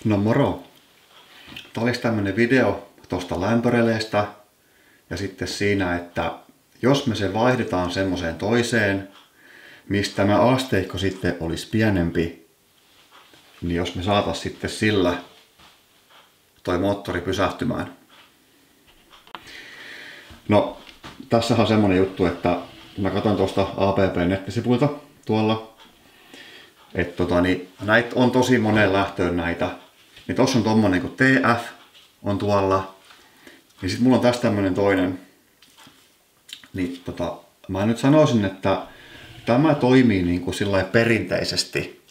No moro! Tämä olisi tämmönen video tuosta lämpöreleestä ja sitten siinä, että jos me se vaihdetaan semmoiseen toiseen, mistä tämä asteikko sitten olisi pienempi, niin jos me saatais sitten sillä toi moottori pysähtymään. No, tässähän on semmonen juttu, että mä katson tuosta APP-nettisivuilta tuolla, että näitä on tosi moneen lähtöön näitä. Niin tossa on tommonen kuin TF on tuolla. Niin sit mulla on tässä tämmönen toinen. Niin mä nyt sanoisin, että tämä toimii niin kuin sillai perinteisesti.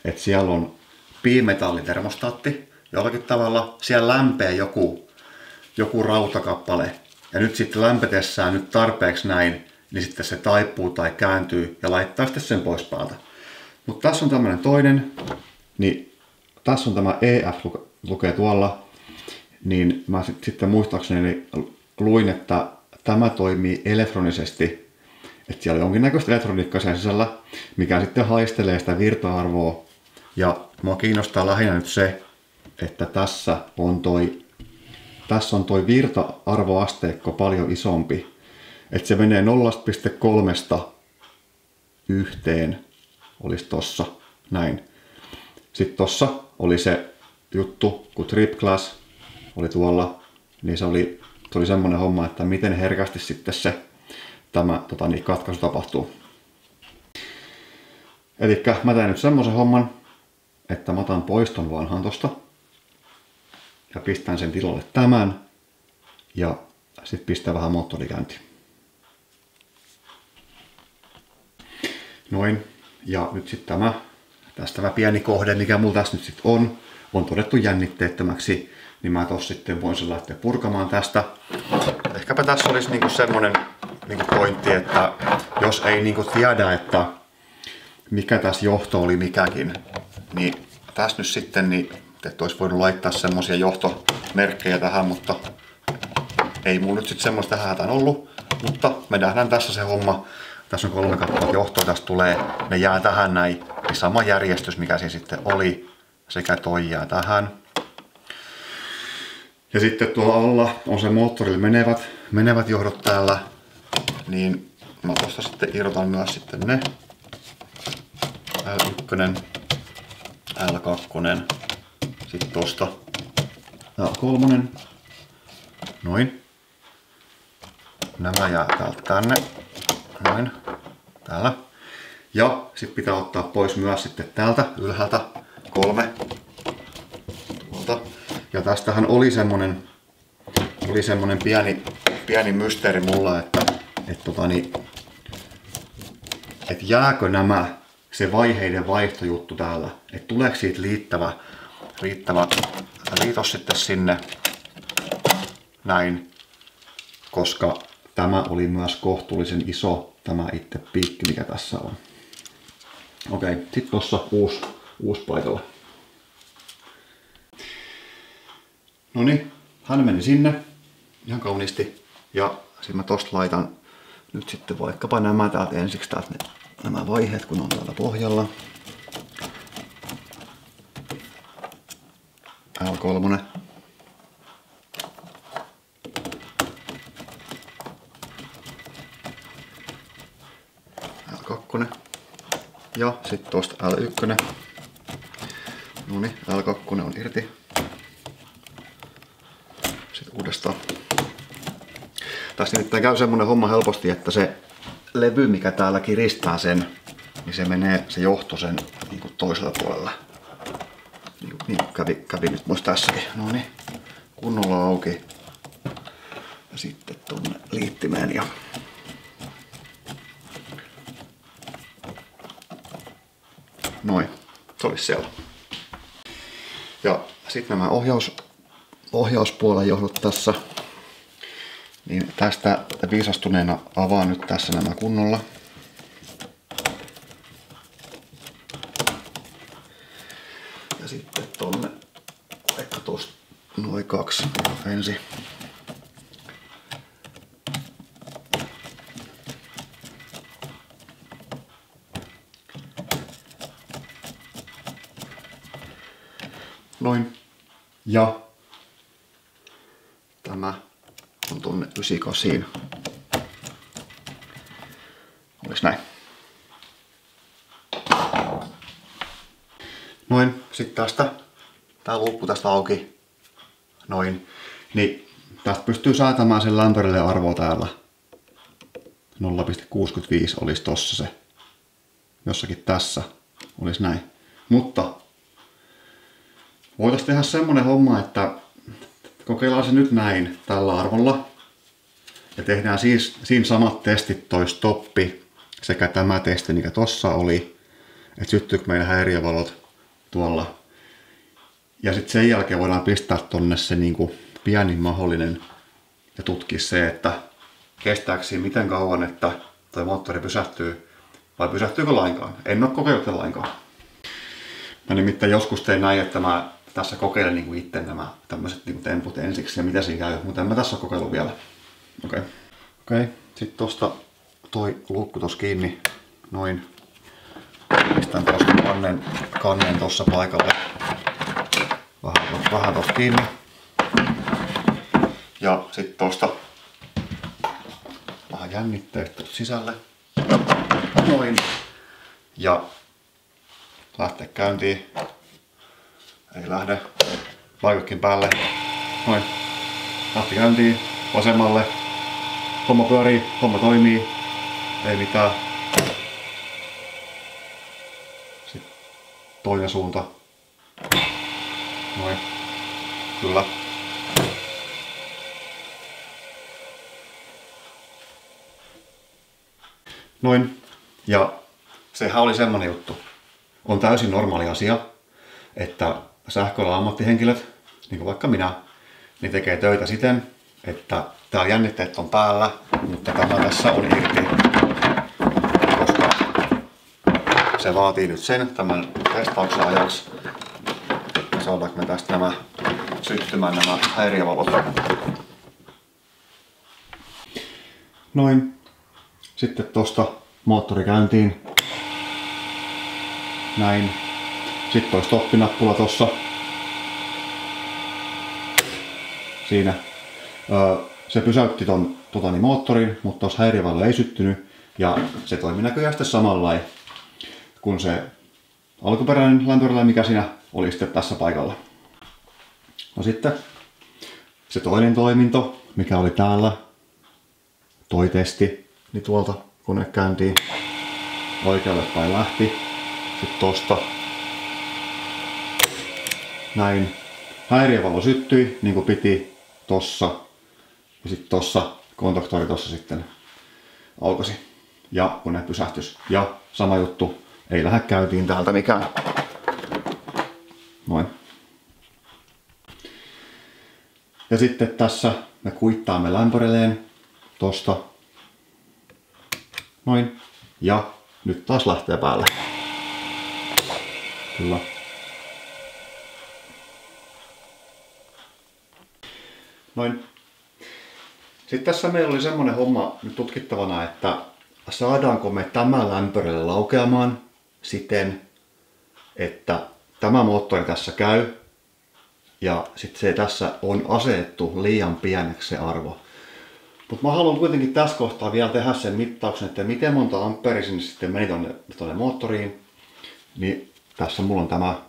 Että siellä on bimetallitermostaatti jollakin tavalla. Siellä lämpee joku rautakappale. Ja nyt sitten lämpetessään nyt tarpeeksi näin, niin sitten se taipuu tai kääntyy ja laittaa sitten sen pois päältä. Mutta tässä on tämmönen toinen. Niin tässä on tämä EF lukee tuolla, niin mä sitten muistaakseni luin, että tämä toimii elektronisesti, että siellä on jonkinnäköistä elektroniikkaa siellä sisällä, mikä sitten haistelee sitä virta-arvoa. Ja mua kiinnostaa lähinnä nyt se, että tässä on toi virta-arvoasteikko paljon isompi, että se menee 0,3 yhteen, olisi tossa näin. Sitten tossa oli se juttu, kun Trip Glass oli tuolla, niin se oli semmonen homma, että miten herkästi sitten tämä katkaisu tapahtuu. Elikkä mä tein nyt semmosen homman, että mä otan pois ton vanhan tosta ja pistän sen tilalle tämän ja sit pistän vähän moottori käyntiin. Noin, ja nyt sitten tämä pieni kohde, mikä mulla tässä nyt sit on todettu jännitteettömäksi, niin mä tossa sitten voin sen lähteä purkamaan tästä. Ehkäpä tässä olisi niinku semmonen niinku pointti, että jos ei niinku tiedä, että mikä tässä johto oli mikäkin, niin tässä nyt sitten, niin että olisi voinut laittaa semmosia johtomerkkejä tähän, mutta ei mulla nyt sitten semmoista hätään ollut. Mutta me nähdään tässä se homma. Tässä on 3 kappaletta johtoa, tästä tulee, ne jää tähän näin, niin sama järjestys mikä siinä sitten oli, sekä toi jää tähän. Ja sitten tuolla alla on se moottorille menevät johdot täällä, niin mä tosta sitten irrotan myös sitten ne. L1, L2, sitten tosta L3, noin. Nämä jää täältä tänne. Noin, täällä. Ja sitten pitää ottaa pois myös sitten täältä ylhäältä 3. Tuolta. Ja tästähän oli semmonen pieni mysteeri mulla, että jääkö se vaiheiden vaihtojuttu täällä, että tuleeko siitä riittävä liitos sitten sinne näin, koska tämä oli myös kohtuullisen iso, tämä itse piikki, mikä tässä on. Okei, sitten tuossa uusi paikalla. Noniin, hän meni sinne ihan kauniisti. Ja sitten mä tosta laitan nyt sitten vaikkapa nämä täältä ensiksi nämä vaiheet, kun on täällä pohjalla. L3. L2 ja sitten tuosta L1. Noniin, L2 on irti. Sitten uudestaan. Tässä nyt käy semmonen homma helposti, että se levy mikä täällä kiristää sen, niin se menee se johto sen niin toisella puolella. Niin kävi nyt muista tässäkin. Noniin, kunnolla auki. Ja sitten tuonne liittimeen ja noin, se olisi siellä. Ja sitten nämä ohjauspuolen johdot tässä. Niin tästä viisastuneena avaan nyt tässä nämä kunnolla. Ja sitten tonne vaikka tosta noin 2 ensin. Noin. Ja tämä on tuonne 98. Olis näin. Noin, sitten tästä, tää luukku tästä auki, noin, niin tästä pystyy säätämään sen lämpörille arvoa täällä. 0,65 olisi tossa se, jossakin tässä olisi näin. Mutta voitaisiin tehdä semmonen homma, että kokeillaan se nyt näin tällä arvolla. Ja tehdään siis siinä samat testit, toi stoppi sekä tämä testi, mikä tossa oli. Että syttyykö meidän häiriövalot tuolla. Ja sitten sen jälkeen voidaan pistää tonne se niinku pienin mahdollinen ja tutkia se, että kestääkö siinä miten kauan, että toi moottori pysähtyy vai pysähtyykö lainkaan. En ole kokeillut lainkaan. Mä nimittäin joskus tein näin, että mä tässä kokeilen niinku itse nämä tämmöiset niinku temput ensiksi ja mitä siinä käy, mutta en mä tässä ole kokeillut vielä. Okei. Sitten tosta toi luukku tossa kiinni. Noin. Pistän tosta kannen tossa paikalle. Vähän tosta kiinni. Ja sit tosta vähän jännitteet tosta sisälle. Noin. Ja lähtee käyntiin. Ei lähde. Vaikutin päälle. Noin. Lähti käyntiin. Vasemmalle. Homma pyörii. Homma toimii. Ei mitään. Sitten toinen suunta. Noin. Kyllä. Noin. Ja sehän oli semmonen juttu. On täysin normaali asia, että sähköalan ammattihenkilöt, niin kuin vaikka minä, niin tekee töitä siten, että täällä jännitteet on päällä, mutta tämä tässä on irti. Koska se vaatii nyt sen tämän testauksen ajaksi. Saadaanko me tästä nämä syttymään nämä häiriövalot. Noin. Sitten tosta moottori käyntiin. Näin. Sitten toi stoppinappula tossa. Siinä. Se pysäytti ton moottorin, mutta tossa häiriövalo ei syttynyt. Ja se toimi näköjään sitten samanlain kuin se alkuperäinen lämpörällä, mikä siinä oli sitten tässä paikalla. No sitten se toinen toiminto, mikä oli täällä. Toi testi, niin tuolta kone käyntiin. Oikealle päin lähti. Sitten tosta. Näin. Häiriövalo syttyi niin kuin piti tossa. Ja sitten tossa kontaktori tossa sitten aukosi. Ja kone pysähtys. Ja sama juttu. Ei lähde käyntiin täältä mikään. Noin. Ja sitten tässä me kuittaamme lämpöreleen tosta. Noin. Ja nyt taas lähtee päälle. Kyllä. Noin. Sitten tässä meillä oli semmonen homma nyt tutkittavana, että saadaanko me tämä lämpörille laukeamaan siten, että tämä moottori tässä käy ja sitten se tässä on asetettu liian pieneksi se arvo. Mutta mä haluan kuitenkin tässä kohtaa vielä tehdä sen mittauksen, että miten monta amperia sinne sitten meni tonne moottoriin. Niin tässä mulla on tämä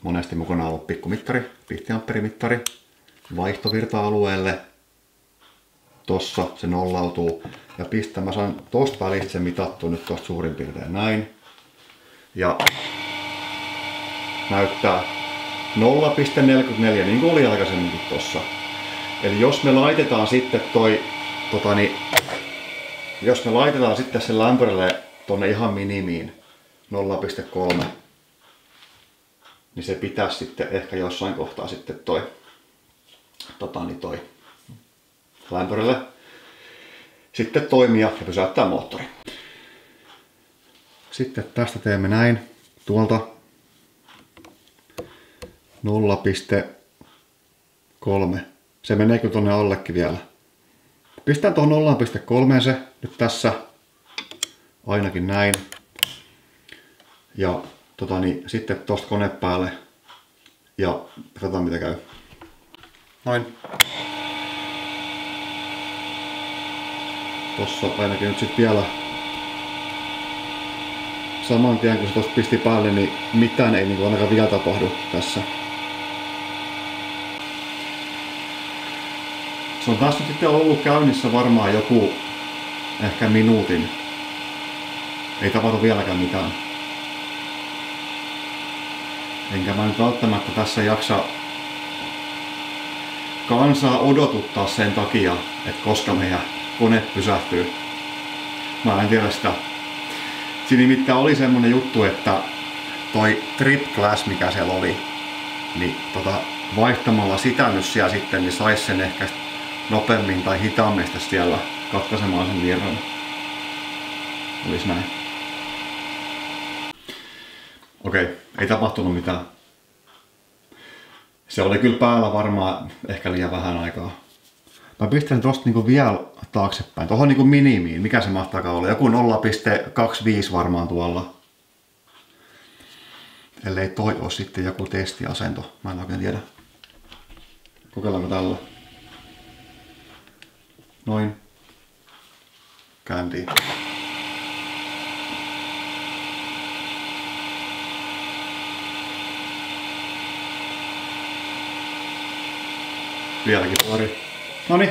monesti mukana ollut pikkumittari, pihtiamperimittari, vaihtovirta-alueelle. Tossa se nollautuu ja mä saan tosta välistä sen mitattua nyt tosta suurin piirtein näin. Ja näyttää 0,44 niin kuin oli aikaisemminkin tossa. Eli jos me laitetaan sitten jos me laitetaan sitten sen lämpörille tonne ihan minimiin 0,3, niin se pitäisi sitten ehkä jossain kohtaa sitten toi lämpörille sitten toimia ja pysäyttää moottori. Sitten tästä teemme näin tuolta 0,3. Se meneekö tonne allekin vielä? Pistän tuohon 0,3 se nyt tässä ainakin näin. Ja sitten tosta kone päälle ja katsotaan mitä käy. Noin. Tossa ainakin nyt sit vielä saman tien kun se tosta pisti päälle, niin mitään ei niinku ainakaan vielä tapahdu tässä. Se on taas nyt sitten ollut käynnissä varmaan joku ehkä minuutin. Ei tapahdu vieläkään mitään. Enkä mä nyt välttämättä tässä jaksa kansaa odotuttaa sen takia, että koska meidän kone pysähtyy. Mä en tiedä sitä. Siinä nimittäin oli semmonen juttu, että toi trip glass mikä siellä oli, niin vaihtamalla sitä nyt siellä sitten, niin sais sen ehkä nopeammin tai hitaammin siellä katkaisemaan sen virran. Olis näin. Okei, ei tapahtunut mitään. Se oli kyllä päällä varmaan ehkä liian vähän aikaa. Mä pistän tosta niinku vielä taaksepäin, tohon niinku minimiin, mikä se mahtaakaan olla, joku 0,25 varmaan tuolla. Ellei toi oo sitten joku testiasento, mä en oikein tiedä. Kokeillaanko tällä? Noin. Käyntiin. Vieläkin tuori. Noniin.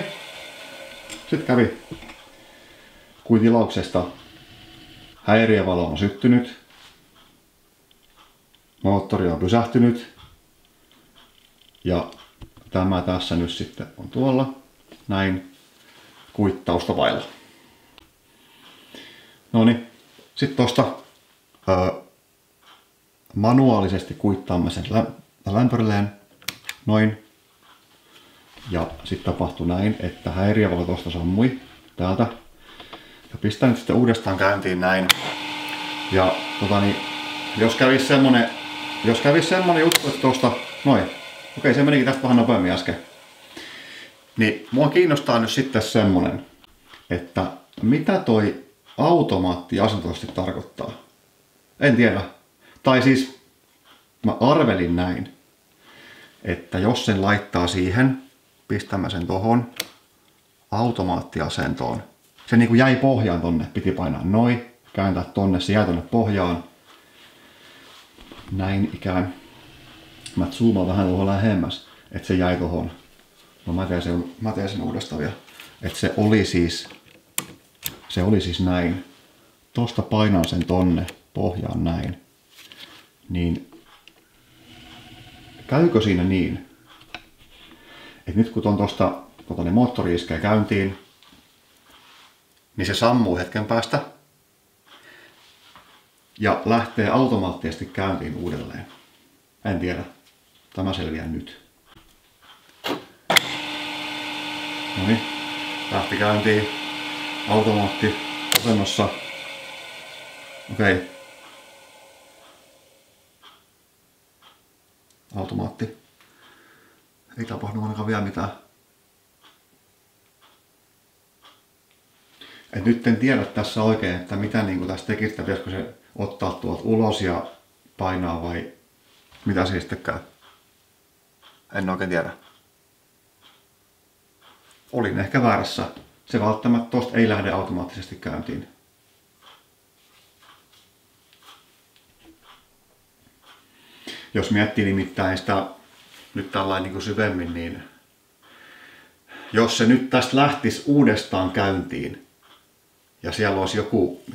Sitten kävi. Kuin tilauksesta. Häiriövalo on syttynyt. Moottori on pysähtynyt. Ja tämä tässä nyt sitten on tuolla. Näin. Kuittausta vailla. Noniin. Sitten tosta manuaalisesti kuittaamme sen lämpörilleen. Noin. Ja sitten tapahtui näin, että häiriövalo tosta sammui täältä. Ja pistän nyt sitten uudestaan käyntiin näin. Ja jos kävis semmonen juttu, että tosta noin. Okei, se menikin tästä vähän nopeammin äsken. Niin mua kiinnostaa nyt sitten semmonen, että mitä toi automaattiasento tarkoittaa. En tiedä. Tai siis mä arvelin näin, että jos sen laittaa siihen, pistämme sen tohon automaattiasentoon. Se niinku jäi pohjaan tonne, piti painaa noin, kääntää tonne, se jäi tonne pohjaan. Näin ikään. Mä zoomaan vähän tuohon lähemmäs, että se jäi tohon. No mä teen sen uudestaan vielä. Että se oli siis näin. Tosta painaan sen tonne pohjaan näin. Niin käykö siinä niin? Et nyt kun tosta moottori iskee käyntiin, niin se sammuu hetken päästä ja lähtee automaattisesti käyntiin uudelleen. En tiedä. Tämä selviää nyt. Noniin. Lähti käyntiin. Automaatti asennossa. Okei. Automaatti. Ei tapahdu ainakaan vielä mitään. Et nyt en tiedä tässä oikein, että mitä niin tässä tekisi, pitäisikö se ottaa tuolta ulos ja painaa vai mitä se sitten käy. En oikein tiedä. Olin ehkä väärässä. Se välttämättä tosta ei lähde automaattisesti käyntiin. Jos miettii nimittäin sitä nyt tällainen niin kuin syvemmin, niin jos se nyt tästä lähtisi uudestaan käyntiin ja siellä olisi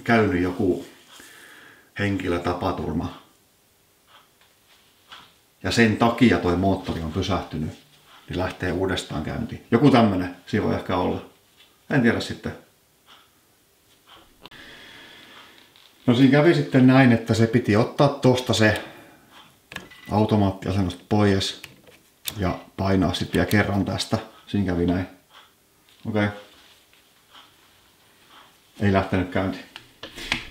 käynyt joku henkilötapaturma ja sen takia toi moottori on pysähtynyt, niin lähtee uudestaan käyntiin. Joku tämmönen siinä voi ehkä olla. En tiedä sitten. No siinä kävi sitten näin, että se piti ottaa tosta se automaattiasennosta pois ja painaa sitten vielä kerran tästä. Siinä kävi näin. Okei. Ei lähtenyt käyntiin.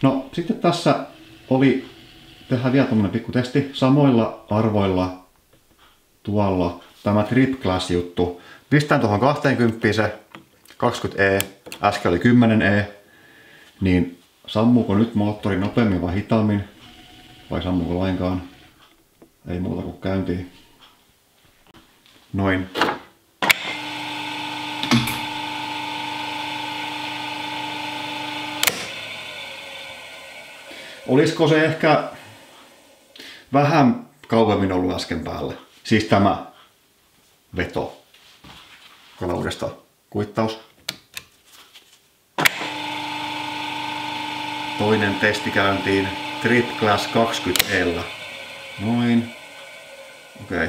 No sitten tässä tehdään vielä tommonen pikku testi. Samoilla arvoilla tuolla tämä Trip Glass juttu. Pistän tuohon 20 se 20E, äsken oli 10E. Niin sammuuko nyt moottori nopeammin vai hitaammin? Vai sammuuko lainkaan? Ei muuta kuin käyntiin. Noin. Olisiko se ehkä vähän kauemmin ollut äsken päällä? Siis tämä veto. Uudestaan kuittaus. Toinen testi käyntiin. Trip Class 20L. Noin. Okei.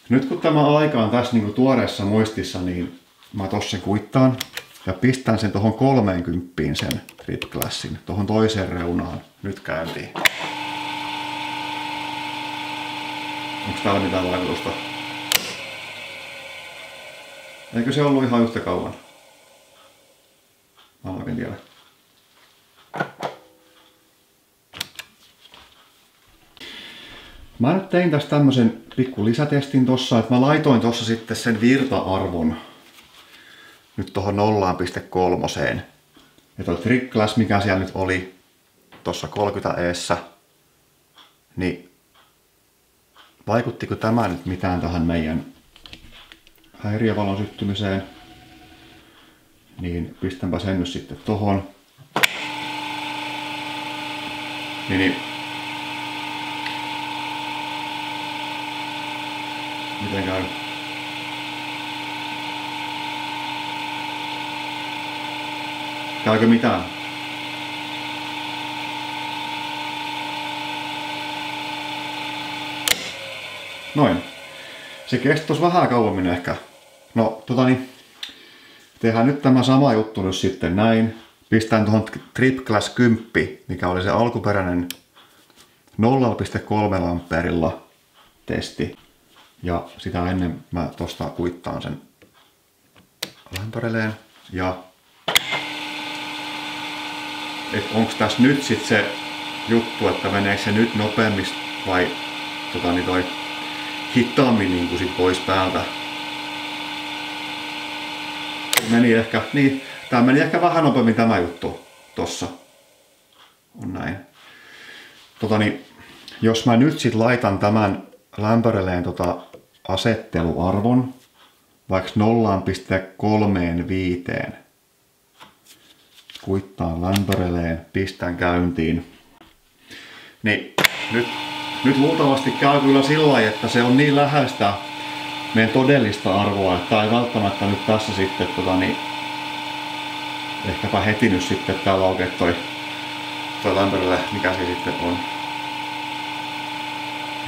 Nyt kun tämä aika on tässä niinku tuoreessa muistissa, niin mä tossa kuittaan ja pistän sen tohon 30 sen Trip Classin, tohon toiseen reunaan. Nyt käyntiin. Onko täällä mitään vaikutusta? Eikö se ollut ihan yhtä kauan? Mä en tiedä. Mä nyt tein tästä tämmösen pikku lisätestin tossa, että mä laitoin tossa sitten sen virta-arvon nyt tohon 0,3. Ja toi Trip Class, mikä siellä nyt oli tossa 30 niin vaikuttiko tämä nyt mitään tähän meidän häiriövalon syttymiseen? Niin pistänpä sen nyt sitten tohon. Niin. Miten käy? Käykö mitään? Noin. Se kesti tossa vähän kauemmin ehkä. No tehdään nyt tämä sama juttu nyt sitten näin. Pistän tuohon Trip Class 10, mikä oli se alkuperäinen 0,3 amperilla testi. Ja sitä ennen mä tosta kuittaan sen lämpöreleen. Ja onko tässä nyt sit se juttu, että meneekö se nyt nopeammin vai toi hitaammin niin kuin sit pois päältä. Tää meni ehkä vähän nopeammin tämä juttu tossa. On näin. Jos mä nyt sit laitan tämän lämpöreleen asetteluarvon vaikka 0,35. Kuittaan lämpöreleen, pistän käyntiin. Niin nyt luultavasti käy kyllä sillä lailla, että se on niin läheistä meidän todellista arvoa, että ei välttämättä nyt tässä sitten ehkäpä heti nyt sitten täällä laukee toi lämpörille, mikä se sitten on.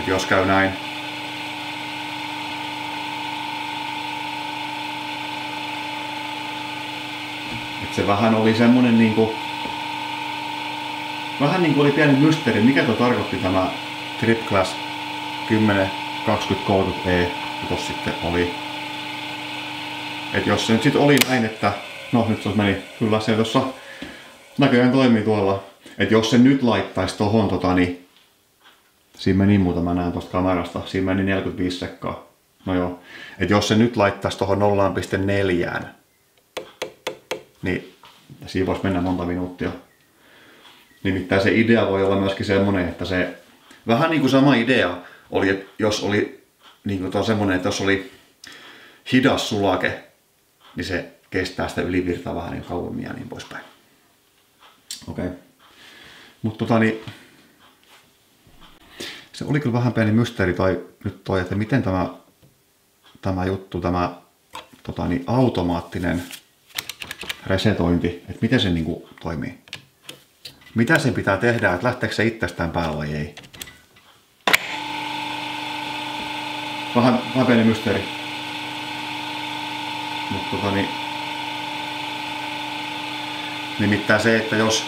Et jos käy näin. Et se vähän oli semmonen niinku oli pieni mysteeri, mikä tuo tarkoitti tämä Trip Class 10 2030E, tossa sitten oli. Et jos se nyt sit oli näin, että no nyt se meni, kyllä se tossa näköjään toimii tuolla. Et jos se nyt laittaisi tohon siinä meni muuta, mä näen tosta kamerasta, siinä meni 45 sekkaa. No joo, et jos se nyt laittaisi tohon 0,4, niin siinä voisi mennä monta minuuttia. Nimittäin se idea voi olla myöskin semmonen, että se vähän niin kuin sama idea oli, että jos oli niin kuin semmonen, että jos oli hidas sulake, niin se kestää sitä ylivirtaa vähän niin kauemmin ja niin poispäin. Okei. Mutta se oli kyllä vähän pieni mysteeri toi, että miten tämä juttu, tämä automaattinen resetointi, että miten se niinku toimii. Mitä sen pitää tehdä, että lähteekö se itsestään päälle vai ei? Vähän pieni mysteeri. Mutta nimittäin se, että jos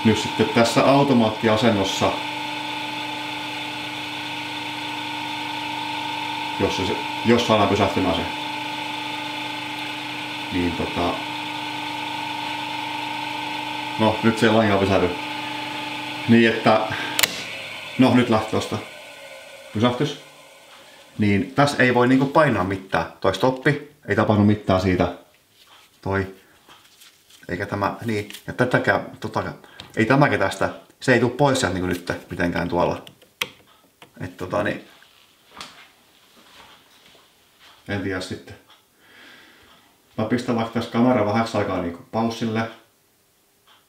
nyt sitten tässä automaattiasennossa, jos saadaan pysähtymään se, niin no nyt se ei lainkaan pysähdy. Niin että, no nyt lähti tosta pysähtys. Niin tässä ei voi niinku painaa mitään. Toi stoppi, ei tapahdu mitään siitä. Eikä tämä, niin, ja tätäkään, ei tämäkin tästä, se ei tule pois sieltä niinku nyt mitenkään tuolla. Et en tiedä sitten. Mä pistän vaikka tässä kamera vähäksi aikaa niinku paussille.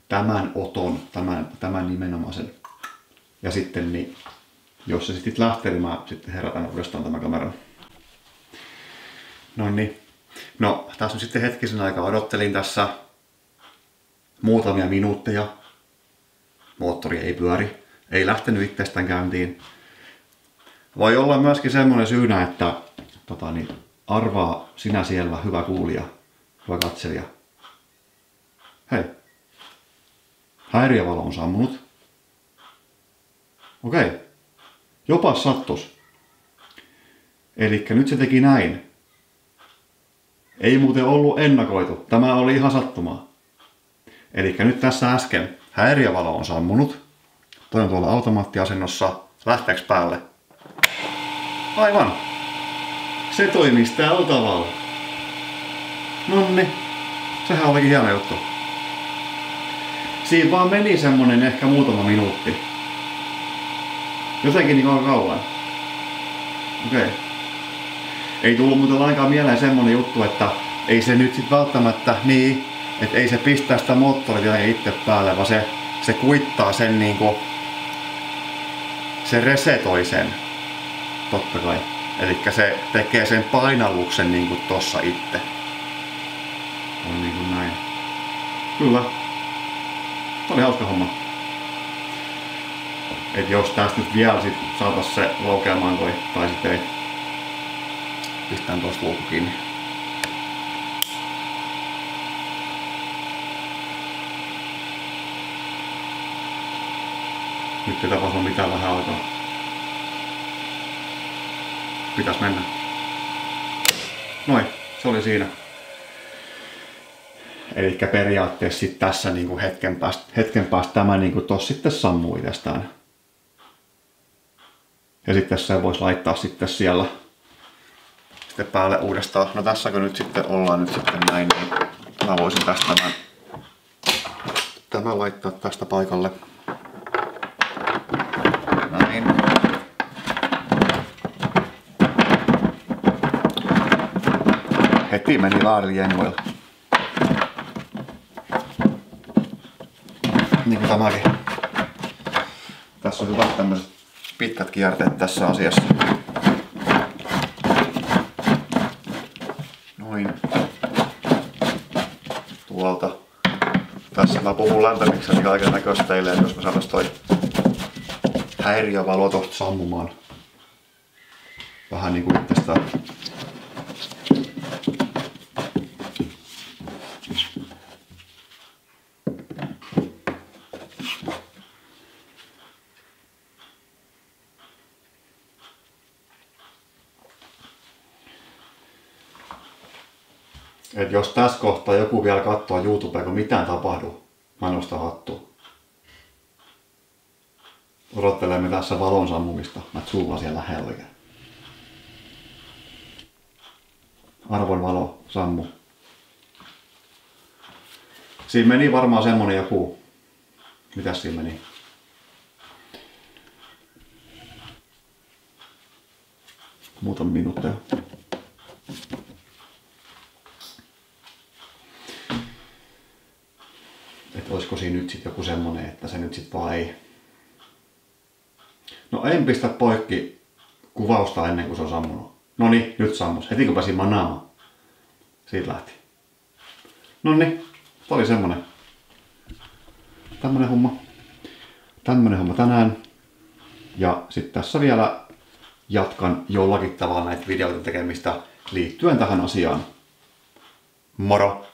tämän oton, tämän nimenomaisen. Ja sitten niin, jos se sitten lähtee, niin mä sitten herätän uudestaan tämän kameran. No niin. No, tässä on sitten hetkisen aikaa odottelin tässä muutamia minuutteja. Moottori ei pyöri. Ei lähtenyt itsestään käyntiin. Voi olla myöskin semmoinen syynä, että arvaa sinä siellä, hyvä kuulija, hyvä katselija. Hei. Häiriövalo on sammunut. Okei. Jopa sattus. Elikkä nyt se teki näin. Ei muuten ollut ennakoitu. Tämä oli ihan sattumaa. Elikkä nyt tässä äsken häiriövalo on sammunut. Toi on tuolla automaattiasennossa. Lähteekö päälle? Aivan. Se toimisi tällä tavalla. Nonni. Sehän olikin hieno juttu. Siinä vaan meni semmonen ehkä muutama minuutti. Jotenkin niin kauan. Okei. Ei tullut muuten lainkaan mieleen semmonen juttu, että ei se nyt sit välttämättä niin, että ei se pistää sitä moottoria itse päälle, vaan se kuittaa sen niinku, se resetoi sen. Totta kai. Elikkä se tekee sen painalluksen niinku tossa itse. On niinku näin. Kyllä. Tämä oli hauska homma. Et jos tästä nyt vielä sit saatais se laukeamaan toi, tai sit ei. Pistään tosta luukku kiinni. Nyt ei tapahdu mitään vähän aikaa. Pitäis mennä. Noin, se oli siinä. Elikkä periaatteessa sit tässä niinku hetken päästä tämä niinku tossa sitten sammuu itsestään. Ja sitten se voisi laittaa sitten siellä sitten päälle uudestaan. No tässäkö nyt sitten ollaan nyt sitten näin, niin mä voisin tästä tämän laittaa tästä paikalle. Näin. Heti meni laarijengoilla. Niin kuin tämäkin. Tässä on hyvät tämmöiset pitkät kierteet tässä asiassa. Noin. Tuolta. Tässä mä puhun lämpimikseni kaiken näköistä teille, jos mä saatais toi häiriövalo tosta sammumaan. Vähän niinku itsestään. Et jos tässä kohtaa joku vielä katsoo YouTubea, kun mitään tapahdu, mä nostan hattua. Odottelemme tässä valon sammumista. Mä zoomaan siellä lähellä. Arvon valo sammu. Siinä meni varmaan semmonen joku. Mitäs siinä meni? Muutama minuuttia. Että olisiko siinä nyt sit joku semmonen, että se nyt sit vaan ei. No en pistä poikki kuvausta ennen kuin se on sammunut. Noniin, nyt sammus. Heti kun pääsin manaamaan. Siitä lähti. Noniin, tää oli semmonen. Tämmönen homma tänään. Ja sitten tässä vielä jatkan jollakin tavalla näitä videoiden tekemistä liittyen tähän asiaan. Moro!